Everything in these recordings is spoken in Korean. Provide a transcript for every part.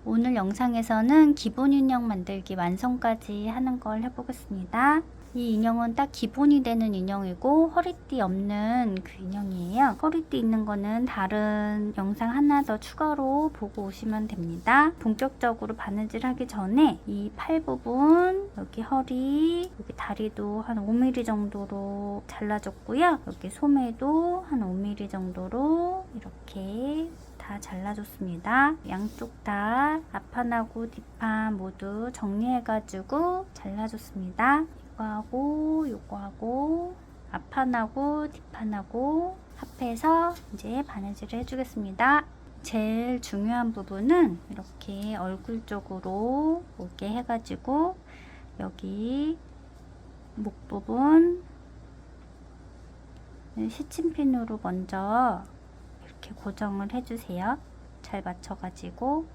오늘 영상에서는 기본 인형 만들기 완성까지 하는 걸 해보겠습니다. 이 인형은 딱 기본이 되는 인형이고 허리띠 없는 그 인형이에요. 허리띠 있는 거는 다른 영상 하나 더 추가로 보고 오시면 됩니다. 본격적으로 바느질 하기 전에 이 팔 부분, 여기 허리, 여기 다리도 한 5mm 정도로 잘라줬고요. 여기 소매도 한 5mm 정도로 이렇게 다 잘라줬습니다. 양쪽 다 앞판하고 뒷판 모두 정리해가지고 잘라줬습니다. 요거하고 앞판하고 뒷판하고 합해서 이제 바느질을 해주겠습니다. 제일 중요한 부분은 이렇게 얼굴 쪽으로 오게 해가지고 여기 목 부분 시침핀으로 먼저 이렇게 고정을 해주세요. 잘 맞춰가지고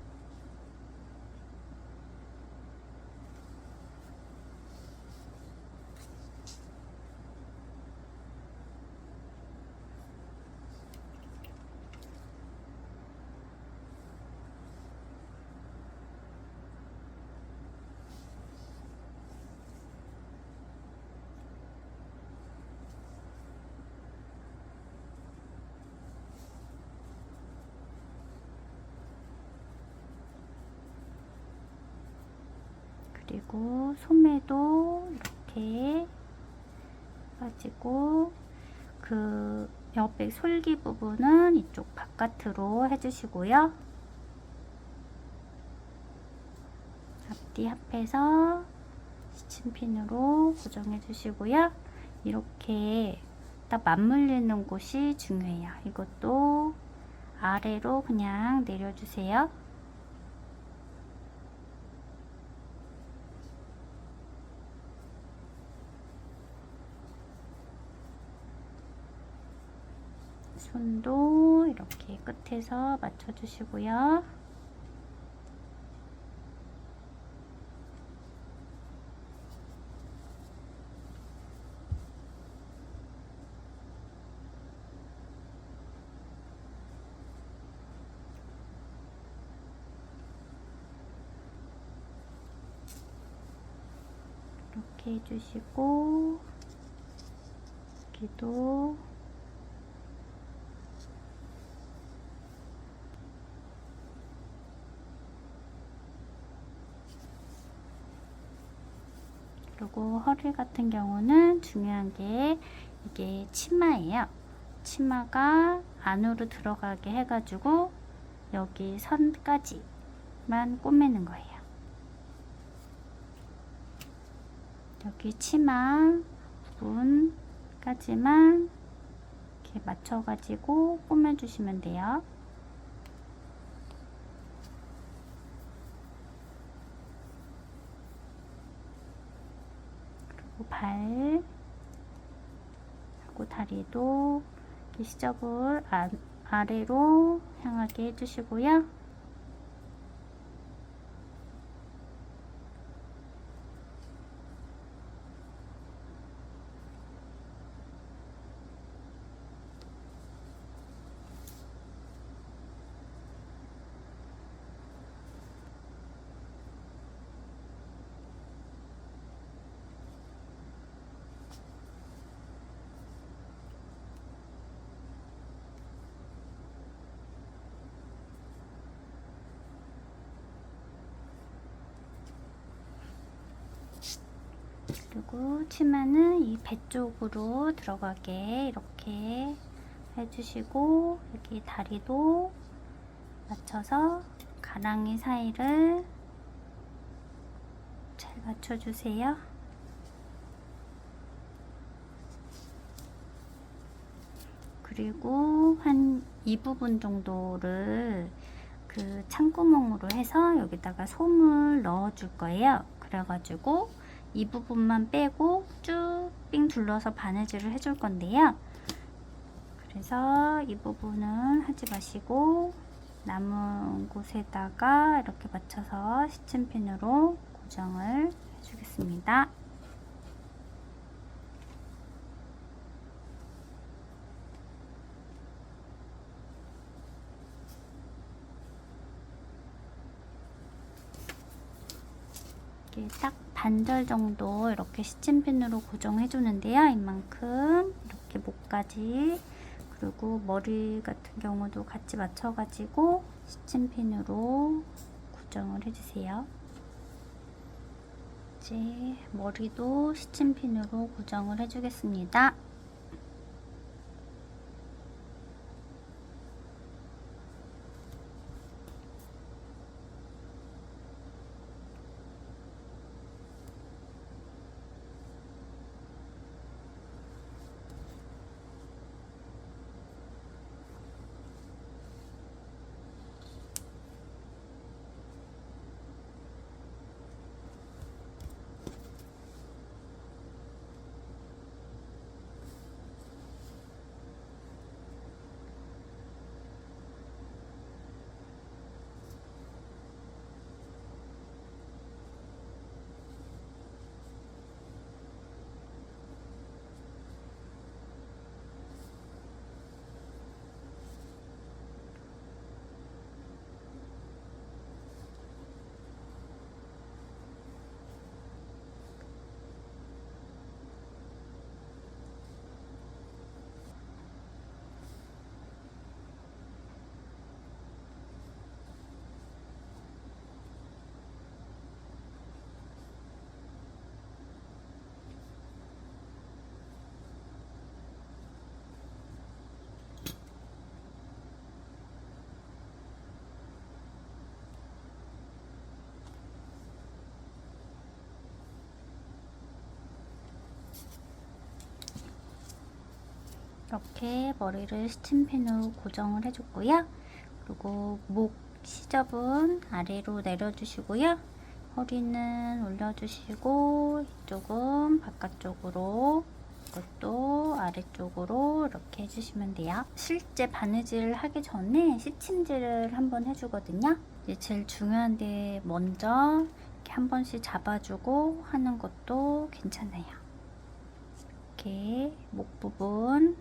그리고 소매도 이렇게 가지고 그 옆에 솔기 부분은 이쪽 바깥으로 해주시고요. 앞뒤 합해서 시침핀으로 고정해 주시고요. 이렇게 딱 맞물리는 곳이 중요해요. 이것도 아래로 그냥 내려주세요. 손도 이렇게 끝에서 맞춰주시고요. 이렇게 해주시고 여기도 그리고 허리 같은 경우는 중요한 게 이게 치마예요. 치마가 안으로 들어가게 해가지고 여기 선까지만 꼬매는 거예요. 여기 치마 부분까지만 이렇게 맞춰가지고 꼬매주시면 돼요. 발 하고 다리도 시접을 아래로 향하게 해주시고요. 그리고 치마는 이 배 쪽으로 들어가게 이렇게 해주시고 여기 다리도 맞춰서 가랑이 사이를 잘 맞춰주세요. 그리고 한 이 부분 정도를 그 창구멍으로 해서 여기다가 솜을 넣어 줄 거예요. 그래가지고 이 부분만 빼고 쭉 삥 둘러서 바느질을 해줄 건데요. 그래서 이 부분은 하지 마시고 남은 곳에다가 이렇게 맞춰서 시침핀으로 고정을 해주겠습니다. 이렇게 딱 반절 정도 이렇게 시침핀으로 고정해 주는데요. 이만큼 이렇게 목까지, 그리고 머리 같은 경우도 같이 맞춰가지고 시침핀으로 고정을 해주세요. 이제 머리도 시침핀으로 고정을 해주겠습니다. 이렇게 머리를 스팀핀으로 고정을 해줬고요. 그리고 목 시접은 아래로 내려주시고요. 허리는 올려주시고, 이쪽은 바깥쪽으로, 이것도 아래쪽으로 이렇게 해주시면 돼요. 실제 바느질 하기 전에 시침질을 한번 해주거든요. 이제 제일 중요한데 먼저 이렇게 한 번씩 잡아주고 하는 것도 괜찮아요. 이렇게 목 부분,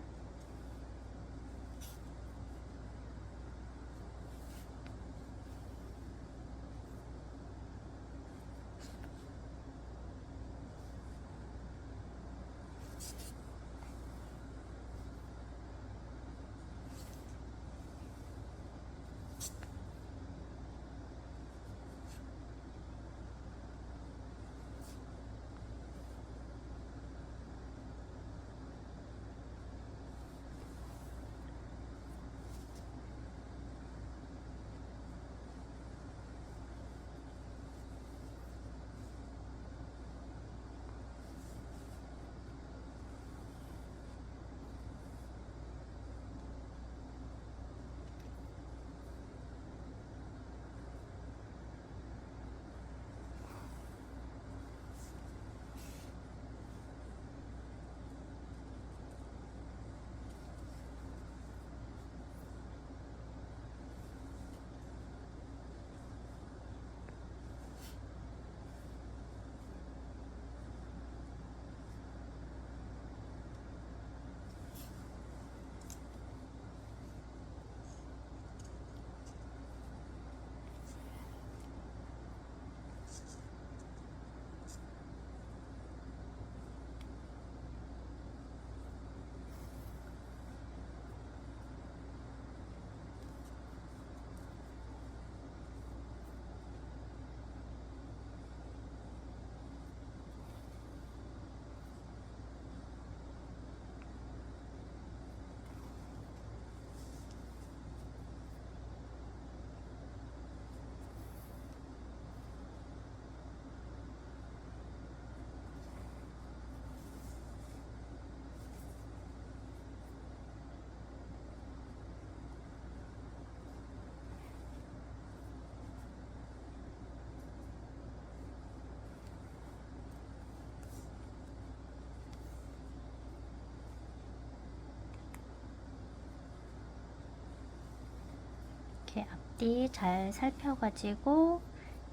이렇게 앞뒤 잘 살펴가지고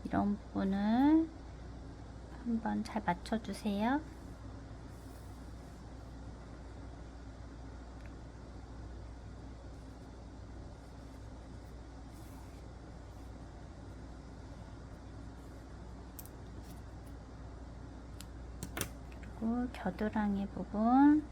이런 부분을 한번 잘 맞춰주세요. 그리고 겨드랑이 부분,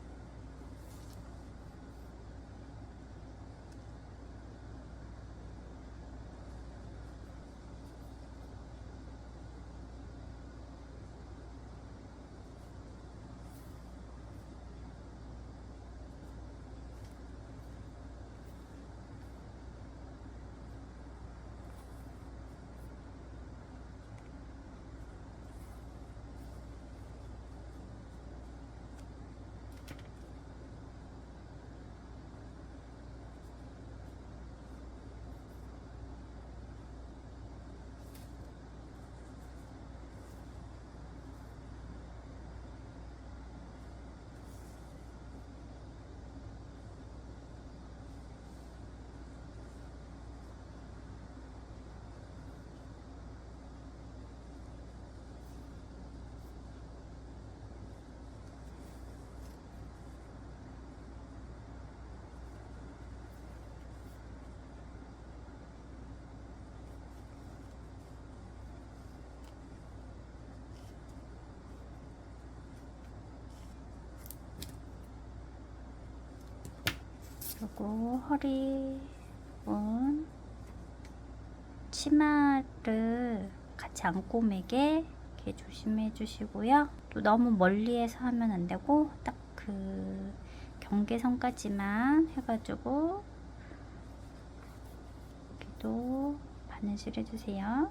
그리고 허리 부분, 치마를 같이 안고 매게 이렇게 조심해 주시고요. 또 너무 멀리에서 하면 안 되고 딱 그 경계선까지만 해가지고 여기도 바느질 해주세요.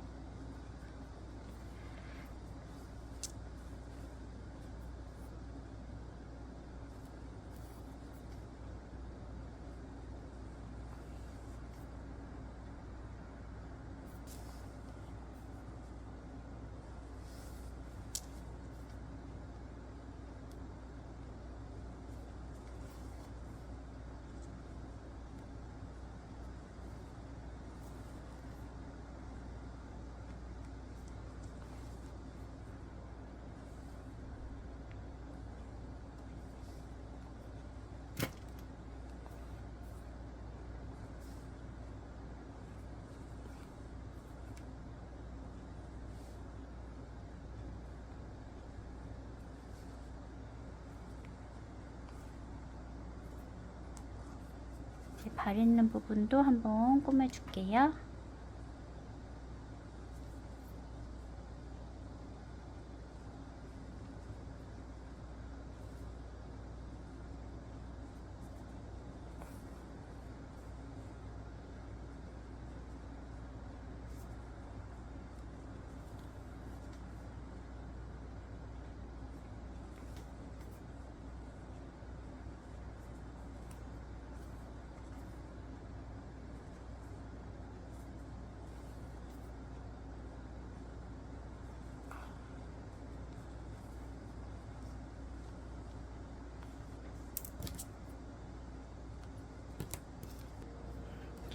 발 있는 부분도 한번 꼬매줄게요.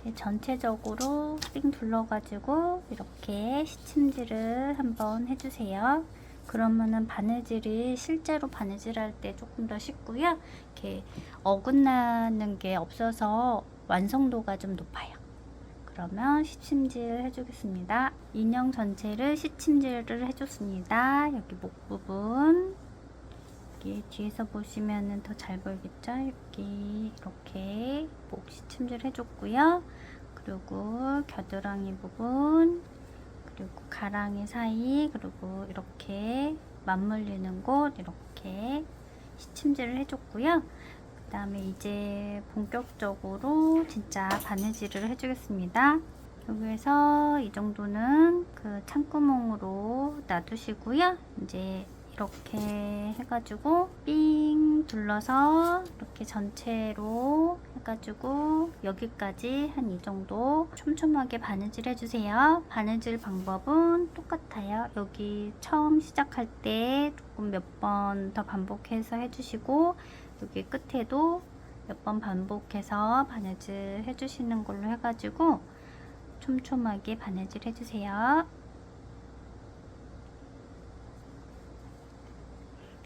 이렇게 전체적으로 삥 둘러가지고 이렇게 시침질을 한번 해주세요. 그러면은 바느질이 실제로 바느질할 때 조금 더 쉽고요. 이렇게 어긋나는 게 없어서 완성도가 좀 높아요. 그러면 시침질 해주겠습니다. 인형 전체를 시침질을 해줬습니다. 여기 목 부분, 여기 뒤에서 보시면은 더 잘 보이겠죠? 여기 이렇게 목 시침질 해줬고요. 그리고 겨드랑이 부분, 그리고 가랑이 사이, 그리고 이렇게 맞물리는 곳 이렇게 시침질을 해줬고요. 그 다음에 이제 본격적으로 진짜 바느질을 해주겠습니다. 여기에서 이 정도는 그 창구멍으로 놔두시고요. 이제 이렇게 해가지고 삥 둘러서 이렇게 전체로 해가지고 여기까지 한 이 정도 촘촘하게 바느질 해주세요. 바느질 방법은 똑같아요. 여기 처음 시작할 때 조금 몇 번 더 반복해서 해주시고 여기 끝에도 몇 번 반복해서 바느질 해주시는 걸로 해가지고 촘촘하게 바느질 해주세요.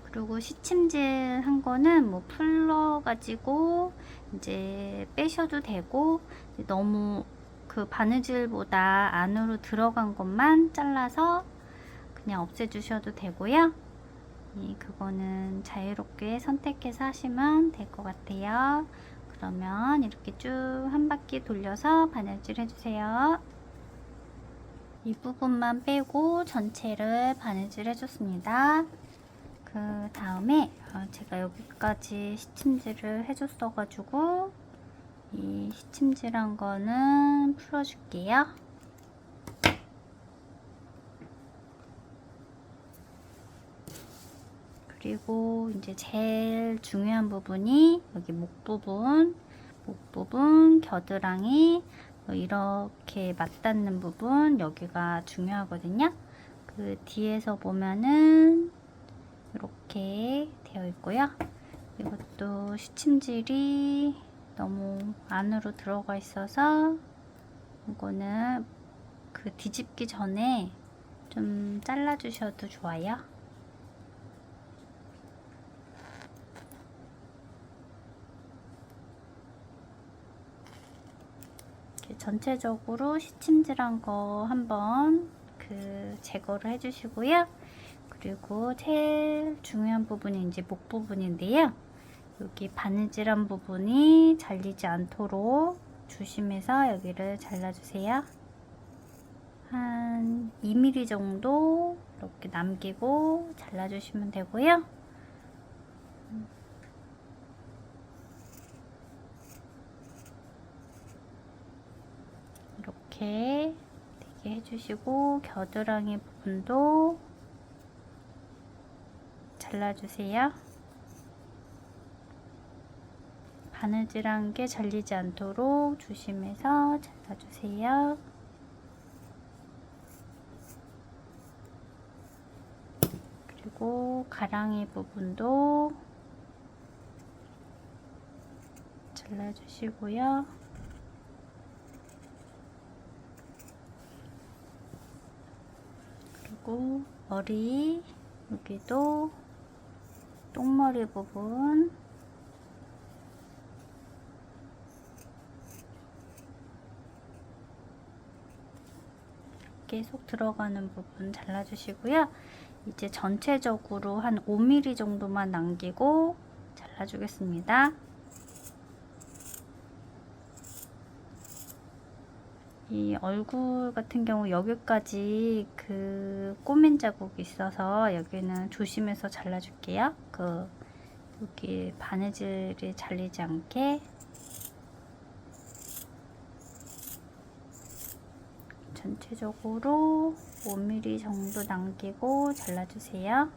그리고 시침질 한 거는 뭐 풀러 가지고 이제 빼셔도 되고, 너무 그 바느질보다 안으로 들어간 것만 잘라서 그냥 없애 주셔도 되고요. 그거는 자유롭게 선택해서 하시면 될 것 같아요. 그러면 이렇게 쭉 한 바퀴 돌려서 바느질 해주세요. 이 부분만 빼고 전체를 바느질 해줬습니다. 그 다음에 제가 여기까지 시침질을 해줬어 가지고 이 시침질한 거는 풀어줄게요. 그리고 이제 제일 중요한 부분이 여기 목 부분 겨드랑이 이렇게 맞닿는 부분, 여기가 중요하거든요. 그 뒤에서 보면은 이렇게 되어 있고요. 이것도 시침질이 너무 안으로 들어가 있어서 이거는 그 뒤집기 전에 좀 잘라 주셔도 좋아요. 이렇게 전체적으로 시침질한 거 한번 제거를 해 주시고요. 그리고 제일 중요한 부분이 이제 목 부분인데요. 여기 바느질한 부분이 잘리지 않도록 조심해서 여기를 잘라주세요. 한 2mm 정도 이렇게 남기고 잘라주시면 되고요. 이렇게 되게 해주시고 겨드랑이 부분도 잘라주세요. 바느질한 게 잘리지 않도록 조심해서 잘라주세요. 그리고 가랑이 부분도 잘라주시고요. 그리고 머리, 여기도 똥머리 부분 이렇게 속 들어가는 부분 잘라주시고요. 이제 전체적으로 한 5mm 정도만 남기고 잘라주겠습니다. 이 얼굴 같은 경우 여기까지 그 꼬맨 자국이 있어서 여기는 조심해서 잘라줄게요. 여기 바느질이 잘리지 않게 전체적으로 5mm 정도 남기고 잘라주세요.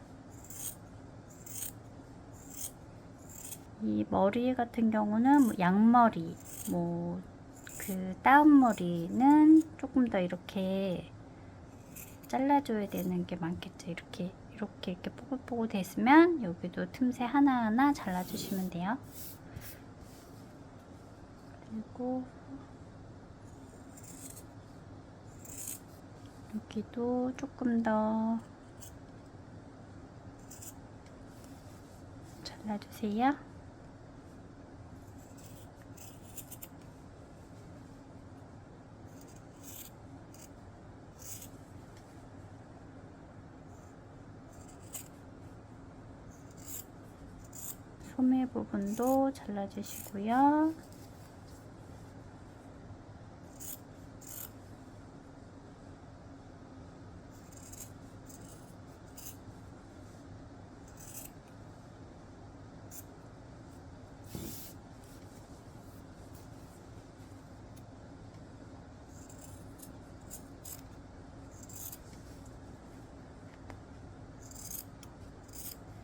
이 머리 같은 경우는 양머리, 다운머리는 조금 더 이렇게 잘라줘야 되는 게 많겠죠. 이렇게 뽀글뽀글 됐으면 여기도 틈새 하나하나 잘라주시면 돼요. 그리고 여기도 조금 더 잘라주세요. 소매 부분도 잘라주시고요.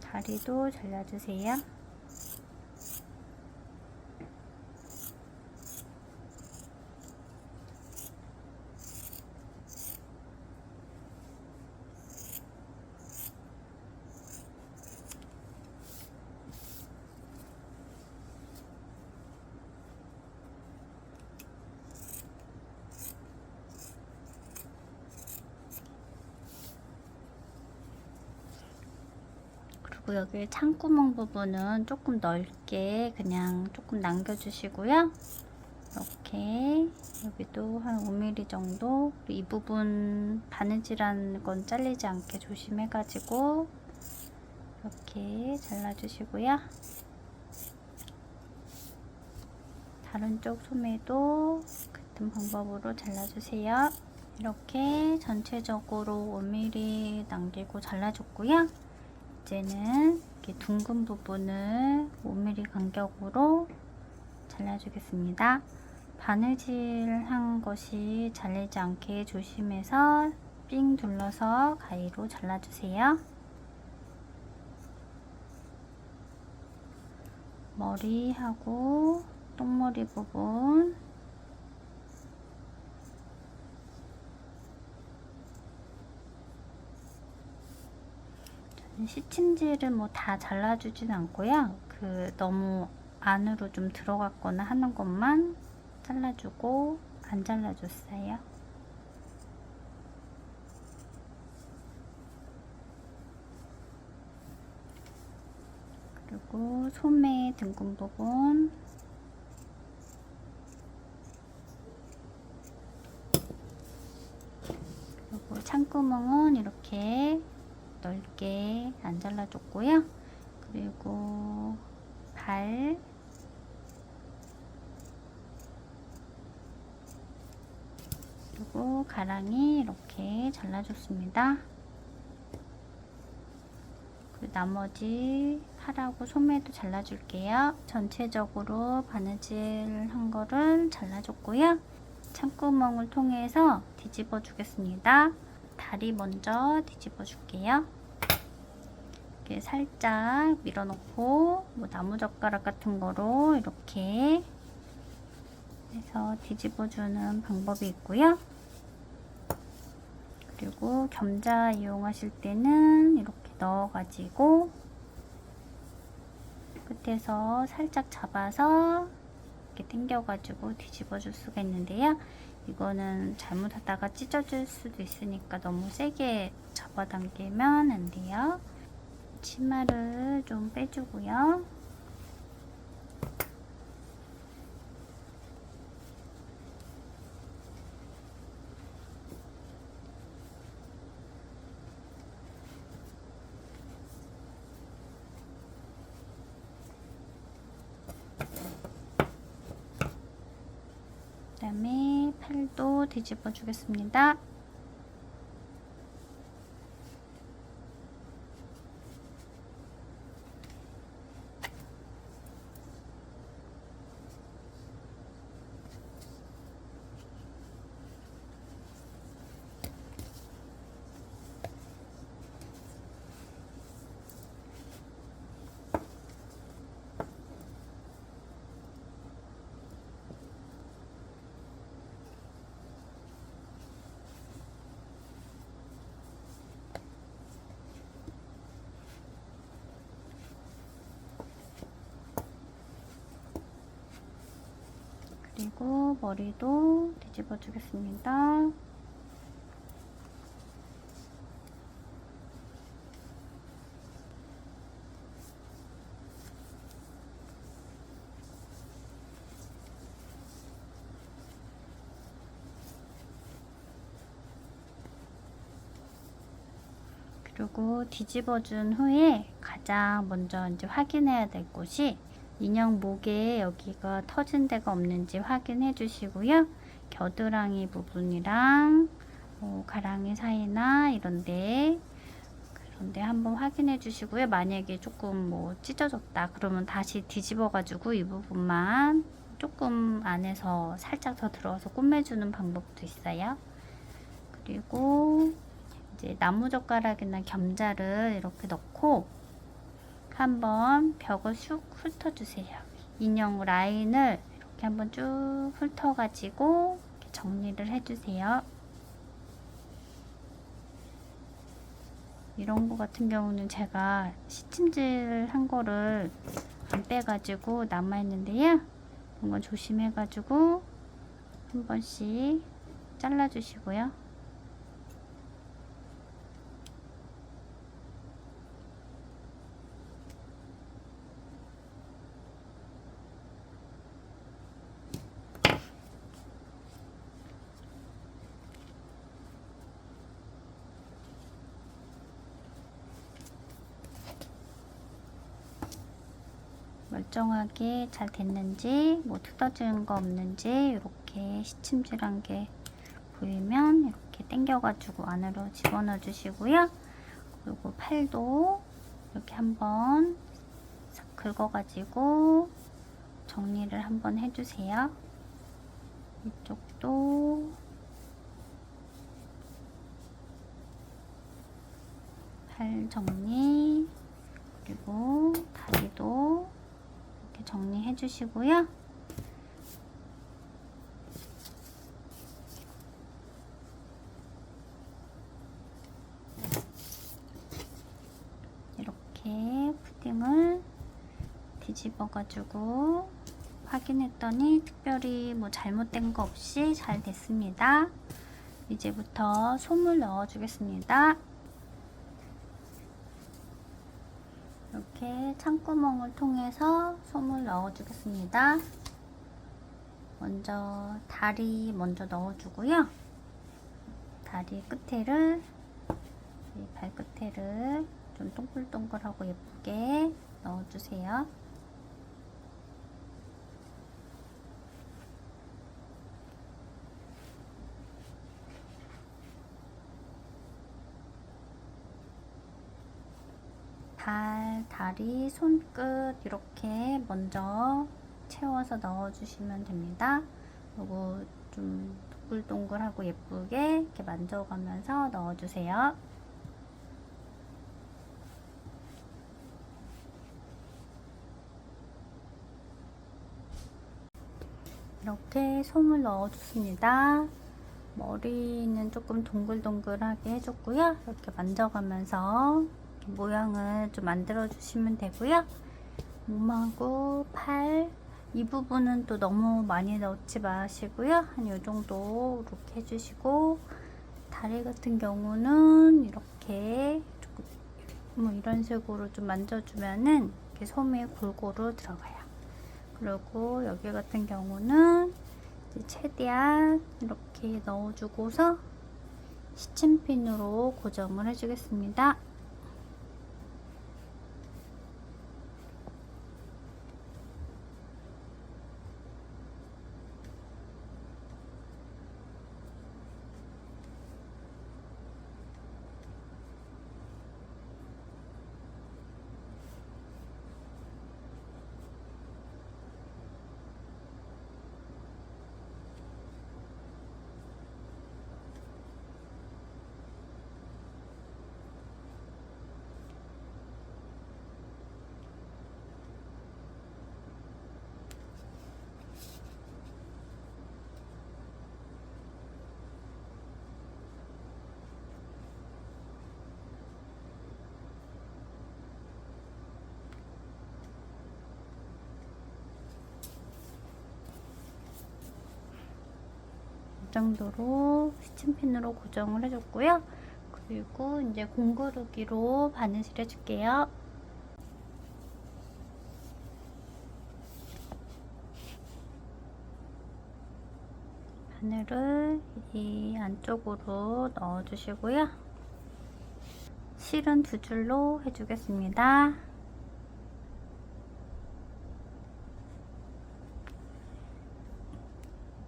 다리도 잘라주세요. 그리고 여기 창구멍 부분은 조금 넓게 그냥 조금 남겨주시고요. 이렇게 여기도 한 5mm 정도, 이 부분 바느질한 건 잘리지 않게 조심해가지고 이렇게 잘라주시고요. 다른 쪽 소매도 같은 방법으로 잘라주세요. 이렇게 전체적으로 5mm 남기고 잘라줬고요. 이제는 이렇게 둥근 부분을 5mm 간격으로 잘라주겠습니다. 바느질한 것이 잘리지 않게 조심해서 삥 둘러서 가위로 잘라주세요. 머리하고 똥머리 부분 시침질을 뭐 다 잘라주진 않고요. 너무 안으로 좀 들어갔거나 하는 것만 잘라주고 안 잘라줬어요. 그리고 소매 등근 부분 그리고 창구멍은 이렇게 넓게 안 잘라줬고요. 그리고 발 그리고 가랑이 이렇게 잘라줬습니다. 그리고 나머지 팔하고 소매도 잘라줄게요. 전체적으로 바느질 한 거를 잘라줬고요. 창구멍을 통해서 뒤집어 주겠습니다. 다리 먼저 뒤집어 줄게요. 이렇게 살짝 밀어놓고 뭐 나무젓가락 같은 거로 이렇게 해서 뒤집어 주는 방법이 있고요. 그리고 겸자 이용하실 때는 이렇게 넣어가지고 끝에서 살짝 잡아서 이렇게 당겨가지고 뒤집어 줄 수가 있는데요. 이거는 잘못하다가 찢어질 수도 있으니까 너무 세게 잡아당기면 안 돼요. 치마를 좀 빼주고요. 그 다음에 팔도 뒤집어 주겠습니다. 그리고 머리도 뒤집어 주겠습니다. 그리고 뒤집어 준 후에 가장 먼저 이제 확인해야 될 곳이 인형 목에 여기가 터진 데가 없는지 확인해 주시고요. 겨드랑이 부분이랑 가랑이 사이나 이런데 한번 확인해 주시고요. 만약에 조금 뭐 찢어졌다 그러면 다시 뒤집어 가지고 이 부분만 조금 안에서 살짝 더 들어가서 꼬매주는 방법도 있어요. 그리고 이제 나무젓가락이나 겸자를 이렇게 넣고 한번 벽을 슉 훑어주세요. 인형 라인을 이렇게 한번 쭉 훑어가지고 이렇게 정리를 해주세요. 이런 거 같은 경우는 제가 시침질 한 거를 안 빼가지고 남아있는데요. 이건 조심해가지고 한 번씩 잘라주시고요. 일정하게 잘 됐는지, 뭐 뜯어지는 거 없는지, 이렇게 시침질한 게 보이면 이렇게 당겨가지고 안으로 집어넣어 주시고요. 그리고 팔도 이렇게 한번 싹 긁어가지고 정리를 한번 해주세요. 이쪽도 팔 정리, 그리고 다리도 이렇게 정리해 주시고요. 이렇게 푸딩을 뒤집어 가지고 확인했더니 특별히 뭐 잘못된 거 없이 잘 됐습니다. 이제부터 솜을 넣어 주겠습니다. 이렇게 창구멍을 통해서 솜을 넣어 주겠습니다. 먼저 다리 먼저 넣어 주고요. 다리 끝에를, 이 발끝에를 좀 동글동글하고 예쁘게 넣어 주세요. 발, 다리, 손끝 이렇게 먼저 채워서 넣어주시면 됩니다. 그리고 좀 동글동글하고 예쁘게 이렇게 만져가면서 넣어주세요. 이렇게 솜을 넣어줬습니다. 머리는 조금 동글동글하게 해줬고요. 이렇게 만져가면서 모양을 좀 만들어 주시면 되고요. 몸하고 팔, 이 부분은 또 너무 많이 넣지 마시고요. 한 이 정도 이렇게 해주시고, 다리 같은 경우는 이렇게 조금 뭐 이런 식으로 좀 만져주면은 이렇게 솜이 골고루 들어가요. 그리고 여기 같은 경우는 이제 최대한 이렇게 넣어주고서 시침핀으로 고정을 해주겠습니다. 이 정도로 시침핀으로 고정을 해줬고요. 그리고 이제 공구르기로 바느질 해줄게요. 바늘을 이 안쪽으로 넣어주시고요. 실은 2줄로 해주겠습니다.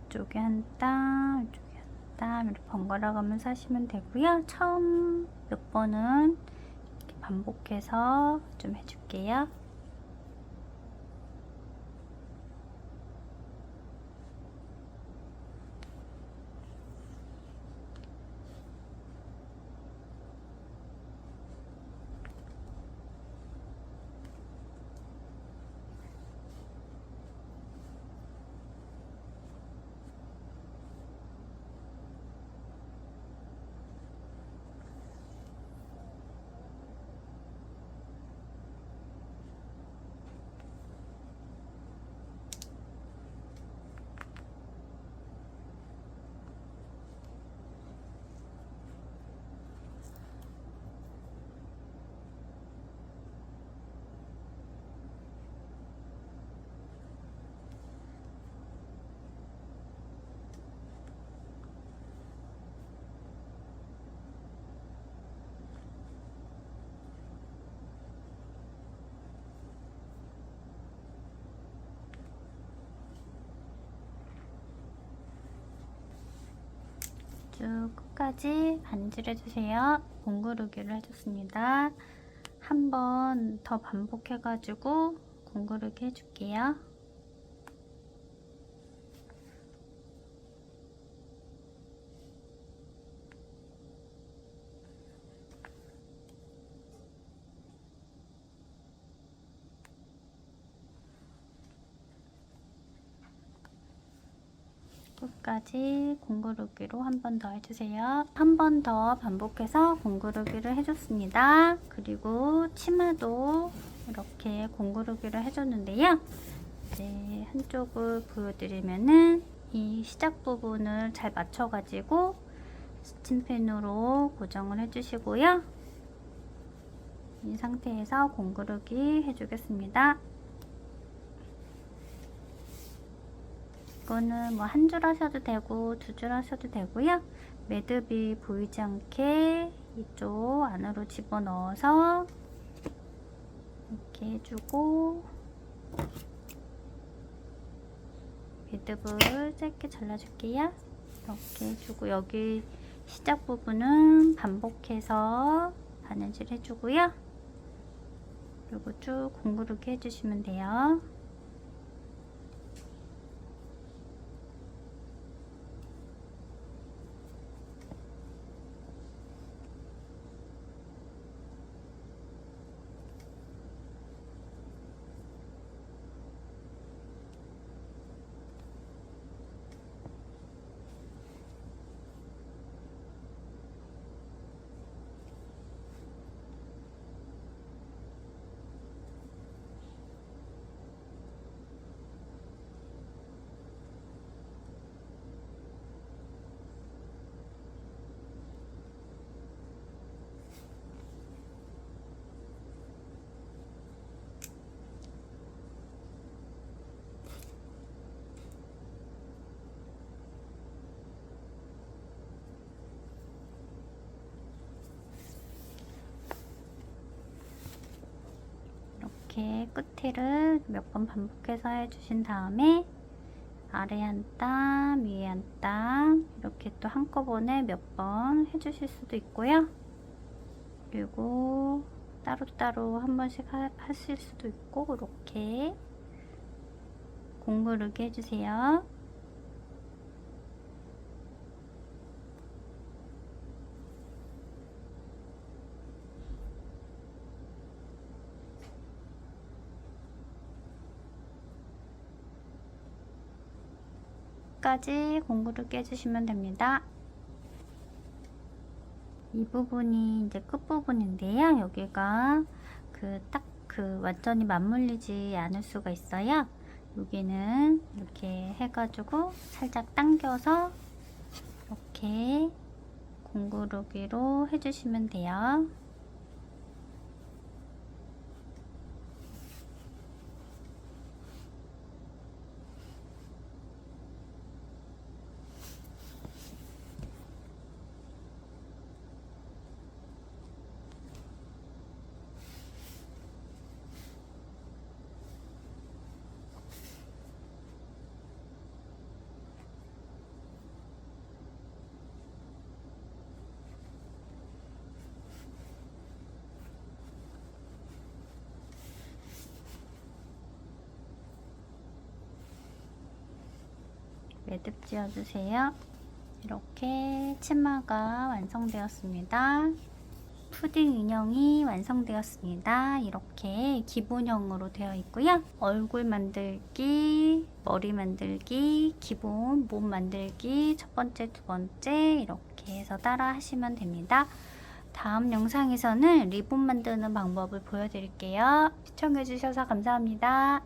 이쪽에 한 땀, 이쪽에 한 땀 이렇게 번갈아 가면서 하시면 되고요. 처음 몇 번은 이렇게 반복해서 좀 해줄게요. 쭉 끝까지 반질해주세요. 공구르기를 해줬습니다. 한 번 더 반복해가지고 공구르기 해줄게요. 끝까지 공구르기로 한 번 더 해주세요. 한 번 더 반복해서 공구르기를 해줬습니다. 그리고 치마도 이렇게 공구르기를 해줬는데요. 이제 한쪽을 보여드리면은 이 시작 부분을 잘 맞춰가지고 스팀펜으로 고정을 해주시고요. 이 상태에서 공구르기 해주겠습니다. 이거는 뭐 한 줄 하셔도 되고 두 줄 하셔도 되고요. 매듭이 보이지 않게 이쪽 안으로 집어넣어서 이렇게 해주고 매듭을 짧게 잘라줄게요. 이렇게 해주고 여기 시작 부분은 반복해서 바느질 해주고요. 그리고 쭉 공구르기 해주시면 돼요. 이렇게 끝에를 몇 번 반복해서 해주신 다음에 아래 한 땀, 위에 한 땀 이렇게 또 한꺼번에 몇 번 해주실 수도 있고요. 그리고 따로따로 한 번씩 하실 수도 있고 이렇게 공구르기 해주세요. 까지 공구르기 해주시면 됩니다. 이 부분이 이제 끝부분인데요. 여기가 딱 완전히 맞물리지 않을 수가 있어요. 여기는 이렇게 해가지고 살짝 당겨서 이렇게 공구르기로 해주시면 돼요. 매듭 지어주세요. 이렇게 치마가 완성되었습니다. 푸딩 인형이 완성되었습니다. 이렇게 기본형으로 되어 있고요. 얼굴 만들기, 머리 만들기, 기본 몸 만들기 첫 번째, 두 번째 이렇게 해서 따라 하시면 됩니다. 다음 영상에서는 리본 만드는 방법을 보여드릴게요. 시청해주셔서 감사합니다.